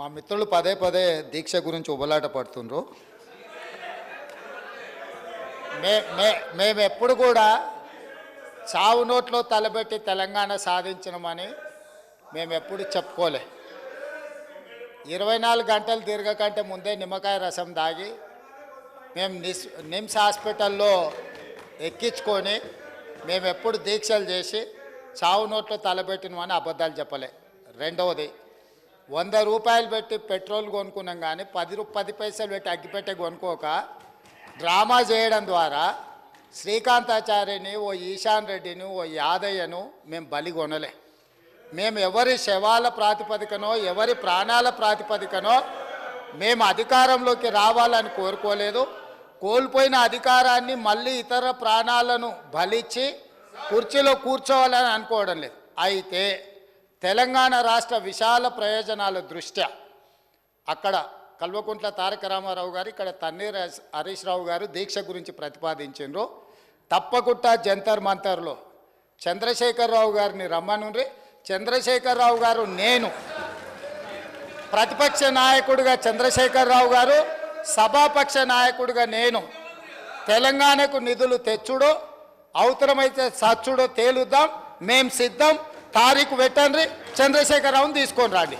మా మిత్రులు పదే పదే దీక్ష గురించి ఉబలాట పడుతుండ్రు. మేము ఎప్పుడు కూడా చావు నోట్లో తలబెట్టి తెలంగాణ సాధించినమని మేము ఎప్పుడు చెప్పుకోలే. 24 గంటలు తిరగకంటే ముందే నిమ్మకాయ రసం దాగి మేము నిమ్స్ హాస్పిటల్లో ఎక్కించుకొని మేము ఎప్పుడు దీక్షలు చేసి చావు నోట్లో తలబెట్టినమని అబద్ధాలు చెప్పలే. రెండవది, 100 రూపాయలు పెట్టి పెట్రోల్ కొనుక్కున్నాం కానీ 10 పైసలు పెట్టి అగ్గిపెట్టె కొనుక్కోక డ్రామా చేయడం ద్వారా శ్రీకాంతాచార్యని, ఓ ఈశాన్ రెడ్డిని, ఓ యాదయ్యను మేము బలి కొనలే. మేము ఎవరి శవాల ప్రాతిపదికనో ఎవరి ప్రాణాల ప్రాతిపదికనో మేము అధికారంలోకి రావాలని కోరుకోలేదు. కోల్పోయిన అధికారాన్ని మళ్ళీ ఇతర ప్రాణాలను బలిచ్చి కుర్చీలో కూర్చోవాలని అనుకోవడం లేదు. అయితే తెలంగాణ రాష్ట్ర విశాల ప్రయోజనాల దృష్ట్యా అక్కడ కల్వకుంట్ల తారక రామారావు గారు, ఇక్కడ తన్నీర్ హరీష్ రావు గారు దీక్ష గురించి ప్రతిపాదించారు. తప్పకుండా జంతర్ మంతర్లో చంద్రశేఖరరావు గారిని రమ్మనుండ్రి. చంద్రశేఖరరావు గారు, నేను ప్రతిపక్ష నాయకుడిగా చంద్రశేఖరరావు గారు, సభాపక్ష నాయకుడిగా నేను తెలంగాణకు నిధులు తెచ్చుడో అవసరమైతే సచ్చుడో తేలుద్దాం. మేం సిద్ధం. తారీఖు పెట్టండి, చంద్రశేఖరరావుని తీసుకొని రండి.